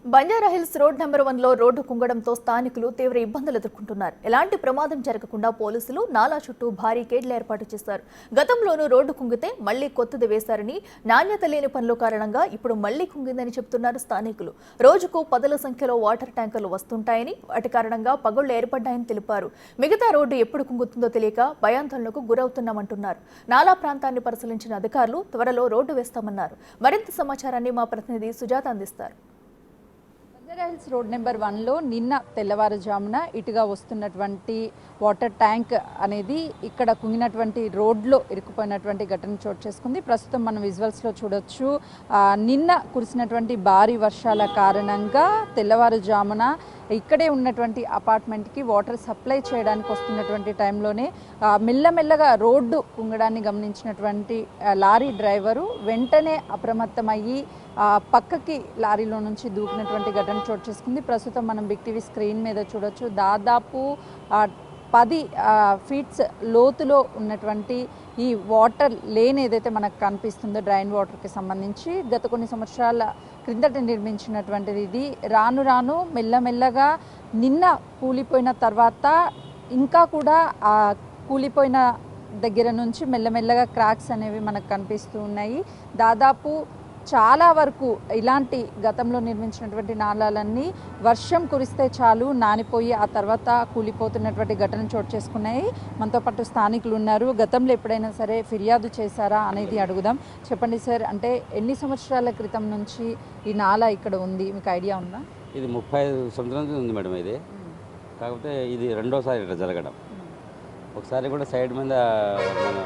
Banjara Hills road number 1లో road కుంగడంతో స్థానికులు తీవ్ర ఇబ్బందులు ఎదుర్కొంటున్నారు. ఎలాంటి ప్రమాదం జరగకుండా పోలీసులు నాలా చుట్టూ భారీ కేడ్లు ఏర్పాటు చేశారు. గతంలోనూ రోడ్డు కుంగితే మళ్లీ కొత్తది వేశారని, నాణ్యత లేని పనుల కారణంగా ఇప్పుడు మళ్లీ కుంగిందని చెబుతున్నారు స్థానికులు. రోజుకు పదుల సంఖ్యలో వాటర్ ట్యాంకర్లు వస్తుంటాయని, వాటి కారణంగా పగుళ్లు ఏర్పడ్డాయని తెలిపారు. మిగతా రోడ్డు ఎప్పుడు కుంగుతుందో తెలియక భయాందోళనకు గురవుతున్నామంటున్నారు. నాలా ప్రాంతాన్ని పరిశీలించిన అధికారులు త్వరలో రోడ్డు వేస్తామన్నారు. మరింత సమాచారాన్ని మా ప్రతినిధి సుజాత అందిస్తారు. బంజారాహిల్స్ రోడ్ నెంబర్ 1లో నిన్న తెల్లవారుజామున ఇటుగా వస్తున్నటువంటి వాటర్ ట్యాంక్ అనేది ఇక్కడ కుంగినటువంటి రోడ్లో ఇరుక్కుపోయినటువంటి ఘటన చోటు చేసుకుంది. ప్రస్తుతం మనం విజువల్స్లో చూడొచ్చు. నిన్న కురిసినటువంటి భారీ వర్షాల కారణంగా తెల్లవారుజామున ఇక్కడే ఉన్నటువంటి అపార్ట్మెంట్కి వాటర్ సప్లై చేయడానికి వస్తున్నటువంటి టైంలోనే మెల్లమెల్లగా రోడ్డు కుంగడాన్ని గమనించినటువంటి లారీ డ్రైవరు వెంటనే అప్రమత్తమయ్యి పక్కకి లారీలో నుంచి దూకినటువంటి ఘటన చోటు చేసుకుంది. ప్రస్తుతం మనం బిగ్ టీవీ స్క్రీన్ మీద చూడొచ్చు. దాదాపు 10 ఫీట్స్ లోతులో ఉన్నటువంటి ఈ వాటర్ లేన్ ఏదైతే మనకు కనిపిస్తుందో డ్రైన్ వాటర్కి సంబంధించి గత కొన్ని సంవత్సరాల క్రిందట నిర్మించినటువంటిది. ఇది రాను రాను మెల్లమెల్లగా నిన్న కూలిపోయిన తర్వాత ఇంకా కూడా ఆ కూలిపోయిన దగ్గర నుంచి మెల్లమెల్లగా క్రాక్స్ అనేవి మనకు కనిపిస్తూ ఉన్నాయి. దాదాపు చాలా వరకు ఇలాంటి గతంలో నిర్మించినటువంటి నాళాలన్నీ వర్షం కురిస్తే చాలు నానిపోయి ఆ తర్వాత కూలిపోతున్నటువంటి ఘటన చోటు చేసుకున్నాయి. మనతో పాటు స్థానికులు ఉన్నారు. గతంలో ఎప్పుడైనా సరే ఫిర్యాదు చేశారా అనేది అడుగుదాం. చెప్పండి సార్, అంటే ఎన్ని సంవత్సరాల క్రితం నుంచి ఈ నాలా ఇక్కడ ఉంది, మీకు ఐడియా ఉందా? ఇది 35 సంవత్సరాల నుంచి ఉంది మేడం. ఇది కాకపోతే ఇది రెండోసారి ఇట్లా జరగడం. ఒకసారి కూడా సైడ్ మీద మన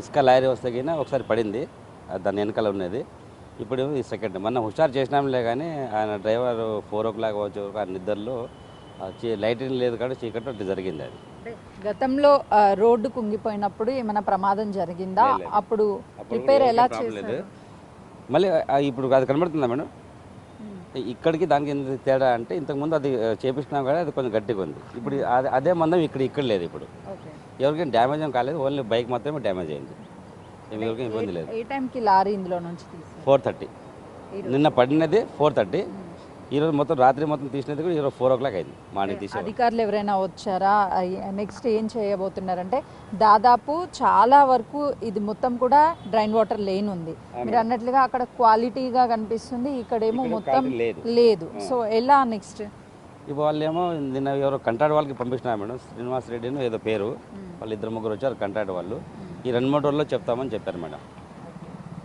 ఇసుక లారీ వస్తే కింద ఒకసారి పడింది, దాని వెనకాల ఉన్నది. ఇప్పుడు ఈ సెకండ్ మొన్న హుషారు చేసినాంలే, కానీ ఆయన డ్రైవర్ 4 o'clock వచ్చే ఆ నిద్రలో లైటింగ్ లేదు కాబట్టి చీకటి అట్లా జరిగింది. అది గతంలో రోడ్డు కుంగిపోయినప్పుడు ఏమైనా ప్రమాదం జరిగిందా? అప్పుడు రిపేర్ ఎలా చేశారు? మళ్ళీ ఇప్పుడు అది కనబడుతుందా మేడం? ఇక్కడికి దానికి ఎంత తేడా అంటే ఇంతకుముందు అది చేపిస్తున్నాం కానీ అది కొంచెం గట్టిగా ఉంది. ఇప్పుడు అదే మందం ఇక్కడ లేదు. ఇప్పుడు ఎవరికైనా డ్యామేజ్ ఏం కాలేదు, ఓన్లీ బైక్ మాత్రమే డ్యామేజ్ అయింది. ఎవరికైనా ఇబ్బంది లేదు. ఏ టైంకి లారీ ఇందులో నుంచి 4:30 నిన్న పడినది 4:30. ఈరోజు మొత్తం రాత్రి మొత్తం తీసినది కూడా ఈరోజు 4 o'clock అయింది మార్నింగ్ తీసి. అధికారులు ఎవరైనా వచ్చారా? నెక్స్ట్ ఏం చేయబోతున్నారంటే దాదాపు చాలా వరకు ఇది మొత్తం కూడా డ్రైన్ వాటర్ లేన్ ఉంది. మీరు అన్నట్లుగా అక్కడ క్వాలిటీగా కనిపిస్తుంది, ఇక్కడేమో మొత్తం లేదు. సో ఎలా నెక్స్ట్? ఇప్పుడు వాళ్ళు ఏమో నిన్న ఎవరో కంట్రాక్ట్ వాళ్ళకి పంపిస్తున్నారు మేడం, శ్రీనివాస్ రెడ్డి ఏదో పేరు, వాళ్ళు 2-3 వచ్చారు కంట్రాక్ట్ వాళ్ళు. ఈ 2-3 రోజుల్లో చెప్తామని చెప్పారు మేడం.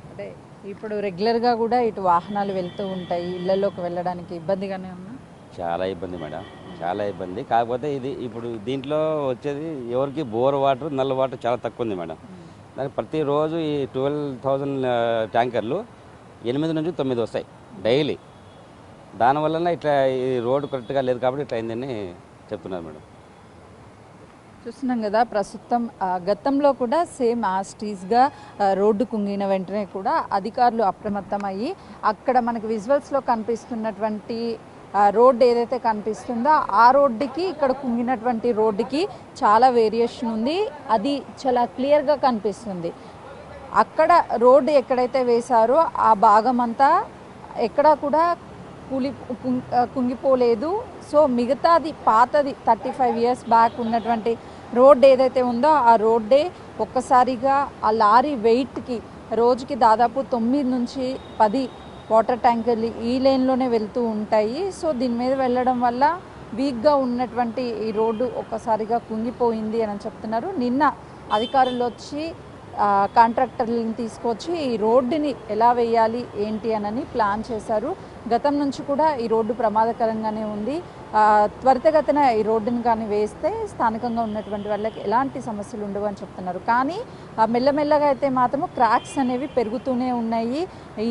అంటే ఇప్పుడు రెగ్యులర్గా కూడా ఇటు వాహనాలు వెళ్తూ ఉంటాయి, ఇళ్లలోకి వెళ్ళడానికి ఇబ్బందిగానే ఉన్నా? చాలా ఇబ్బంది మేడం, చాలా ఇబ్బంది. కాకపోతే ఇది ఇప్పుడు దీంట్లో వచ్చేది ఎవరికి బోర్ వాటర్, నల్ల వాటర్ చాలా తక్కువ ఉంది మేడం. దానికి ప్రతిరోజు ఈ 12,000 ట్యాంకర్లు 8 నుంచి 9 వస్తాయి డైలీ. దానివల్ల ఇట్లా ఈ రోడ్డు కరెక్ట్గా లేదు కాబట్టి ఇట్లా అయిందని చెప్తున్నారు మేడం. చూస్తున్నాం కదా, ప్రస్తుతం గతంలో కూడా సేమ్ యాస్టీస్గా రోడ్డు కుంగిన వెంటనే కూడా అధికారులు అప్రమత్తమయ్యి అక్కడ మనకు విజువల్స్లో కనిపిస్తున్నటువంటి రోడ్డు ఏదైతే కనిపిస్తుందో ఆ రోడ్డుకి ఇక్కడ కుంగినటువంటి రోడ్డుకి చాలా వేరియేషన్ ఉంది. అది చాలా క్లియర్గా కనిపిస్తుంది. అక్కడ రోడ్డు ఎక్కడైతే వేశారో ఆ భాగం అంతా ఎక్కడా కూడా కుంగిపోలేదు. సో మిగతాది పాతది 35 years బ్యాక్ ఉన్నటువంటి రోడ్డు ఏదైతే ఉందో ఆ రోడ్డే ఒక్కసారిగా ఆ లారీ వెయిట్కి రోజుకి దాదాపు 9 నుంచి 10 వాటర్ ట్యాంకర్లు ఈ లేన్లోనే వెళ్తూ ఉంటాయి. సో దీని మీద వెళ్ళడం వల్ల వీక్గా ఉన్నటువంటి ఈ రోడ్డు ఒక్కసారిగా కుంగిపోయింది అని చెప్తున్నారు. నిన్న అధికారులు వచ్చి కాంట్రాక్టర్లను తీసుకొచ్చి ఈ రోడ్డుని ఎలా వేయాలి ఏంటి అని ప్లాన్ చేశారు. గతం నుంచి కూడా ఈ రోడ్డు ప్రమాదకరంగానే ఉంది. త్వరితగతిన ఈ రోడ్డుని కానీ వేస్తే స్థానికంగా ఉన్నటువంటి వాళ్ళకి ఎలాంటి సమస్యలు ఉండవు అని చెప్తున్నారు. కానీ మెల్లమెల్లగా అయితే మాత్రం క్రాక్స్ అనేవి పెరుగుతూనే ఉన్నాయి.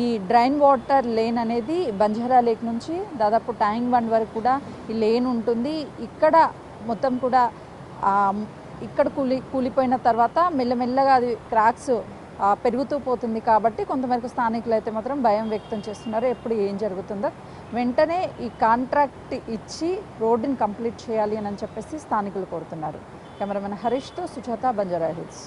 ఈ డ్రైన్ వాటర్ లేన్ అనేది బంజారా లేక్ నుంచి దాదాపు ట్యాంక్ బండ్ వరకు కూడా ఈ లేన్ ఉంటుంది. ఇక్కడ మొత్తం కూడా ఇక్కడ కూలిపోయిన తర్వాత మెల్లమెల్లగా అది క్రాక్స్ పెరుగుతూ పోతుంది. కాబట్టి కొంతమేరకు స్థానికులు అయితే మాత్రం భయం వ్యక్తం చేస్తున్నారు, ఎప్పుడు ఏం జరుగుతుందో. వెంటనే ఈ కాంట్రాక్ట్ ఇచ్చి రోడ్డుని కంప్లీట్ చేయాలి అని చెప్పేసి స్థానికులు కోరుతున్నారు. కెమెరామెన్ హరీష్తో సుజాత, బంజారాహిల్స్.